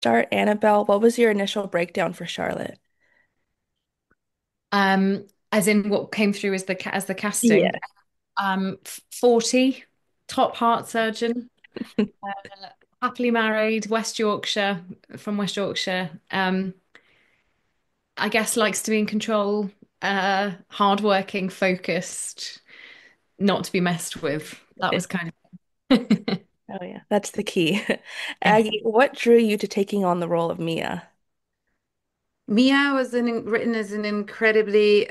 Start Annabelle. What was your initial breakdown for Charlotte? As in what came through as the Yeah. casting. 40, top heart surgeon, happily married, West Yorkshire, from West Yorkshire. I guess likes to be in control, hardworking, focused, not to be messed with. That was kind of Oh yeah, that's the key. yeah. Aggie, what drew you to taking on the role of Mia? Mia was written as an incredibly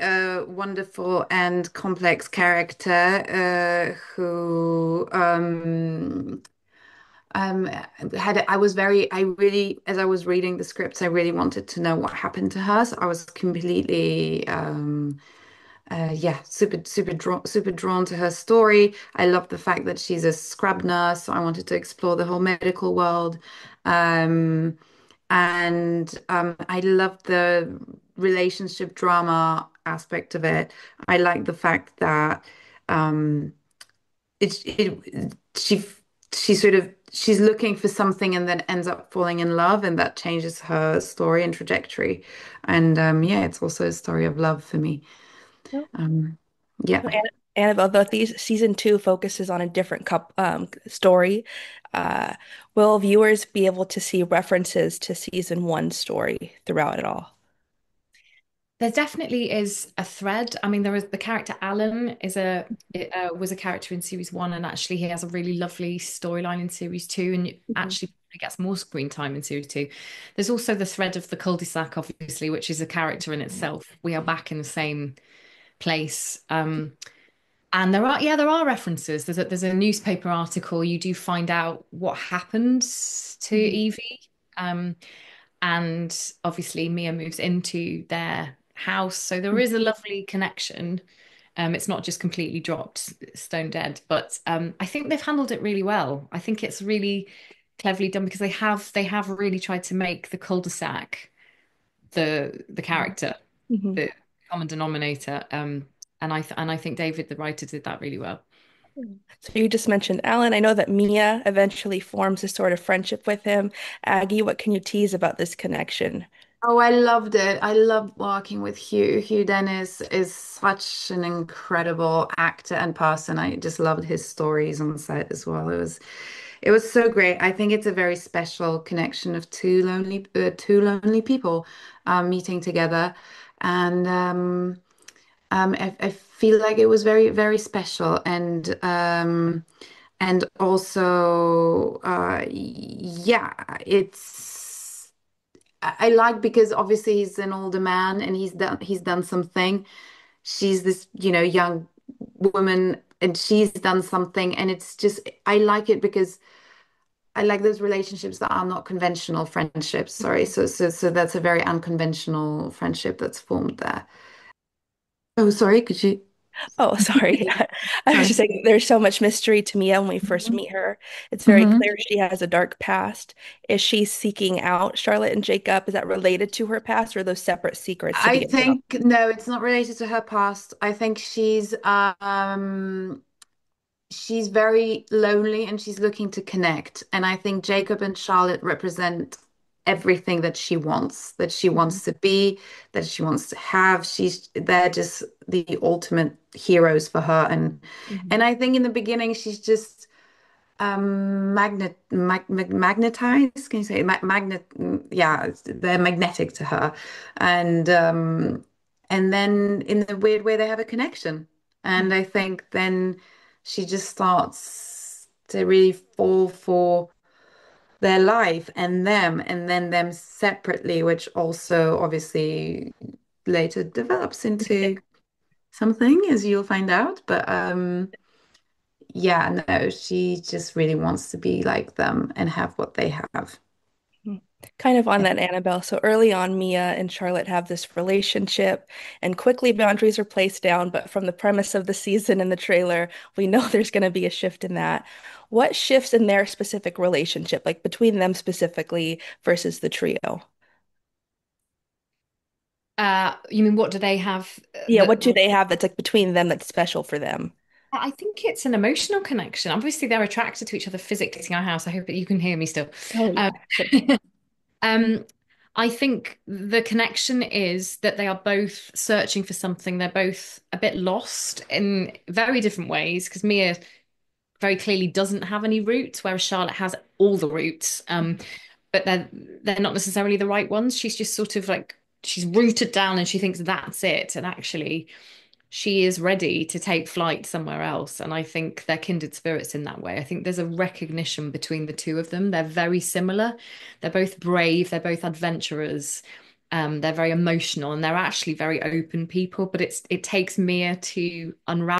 wonderful and complex character who um, had. I really, as I was reading the scripts, I really wanted to know what happened to her. So I was completely, yeah, super drawn to her story. I love the fact that she's a scrub nurse. So I wanted to explore the whole medical world. Um, and I love the relationship drama aspect of it. I like the fact that um, she she's looking for something and then ends up falling in love, and that changes her story and trajectory. And yeah, it's also a story of love for me. No. Um, yeah. So Annabelle, though these season two focuses on a different story, uh, will viewers be able to see references to season one story throughout it all? There definitely is a thread. I mean, there is the character Alan was a character in series one, and actually he has a really lovely storyline in series two, and Mhm. actually gets more screen time in series two. There's also the thread of the cul-de-sac, obviously, which is a character in itself. We are back in the same place. And there are references. There's a newspaper article. You do find out what happened to Mhm. Evie. Um, and obviously Mia moves into their house, so there is a lovely connection. It's not just completely dropped, stone dead, but I think they've handled it really well. I think it's really cleverly done because they have really tried to make the cul-de-sac the character, Mhm. the common denominator. And I think David, the writer, did that really well. So you just mentioned Alan. I know that Mia eventually forms a sort of friendship with him. Aggie, what can you tease about this connection? Oh, I loved it. I loved working with Hugh. Hugh Dennis is such an incredible actor and person. I just loved his stories on set as well. It was so great. I think it's a very special connection of two lonely people meeting together, and I feel like it was very, very special, and also yeah, I like because obviously he's an older man and he's done something. She's this, young woman and she's done something, and it's just I like it because I like those relationships that are not conventional friendships. Sorry. So that's a very unconventional friendship that's formed there. Oh, sorry, could you? Oh, sorry. I was Sorry. just saying there's so much mystery to Mia when we first meet her. It's very clear she has a dark past. Is she seeking out Charlotte and Jacob? Is that related to her past or are those separate secrets to I be unlocked? think no, it's not related to her past. I think she's very lonely and she's looking to connect. And I think Jacob and Charlotte represent everything that she Mhm. wants to be, that she wants to have. They're just the ultimate heroes for her. And Mhm. I think in the beginning she's just magnetized. Can you say magnet? Yeah, they're magnetic to her, and then in the weird way they have a connection, and I think then she just starts to really fall for their life and them, and then them separately, which also obviously later develops into something, as you'll find out. But yeah, no, she just really wants to be like them and have what they have. Mhm. Kind of on that, Annabelle. So early on, Mia and Charlotte have this relationship, and quickly boundaries are placed down. But from the premise of the season and the trailer, we know there's going to be a shift in that. What shifts in their specific relationship, like between them specifically versus the trio? You mean what do they have Yeah, what do they have that's like between them that's special for them? I think it's an emotional connection. Obviously, they're attracted to each other physically in our house. I hope that you can hear me still. Oh, Um, yeah. Um, I think the connection is that they are both searching for something. They're both a bit lost in very different ways because Mia very clearly doesn't have any roots, whereas Charlotte has all the roots. But they're not necessarily the right ones. She's just sort of like she's rooted down and she thinks that's it. And actually, she is ready to take flight somewhere else. And I think they're kindred spirits in that way. I think there's a recognition between the two of them. They're very similar. They're both brave, they're both adventurers. They're very emotional and they're actually very open people, but it takes Mia to unravel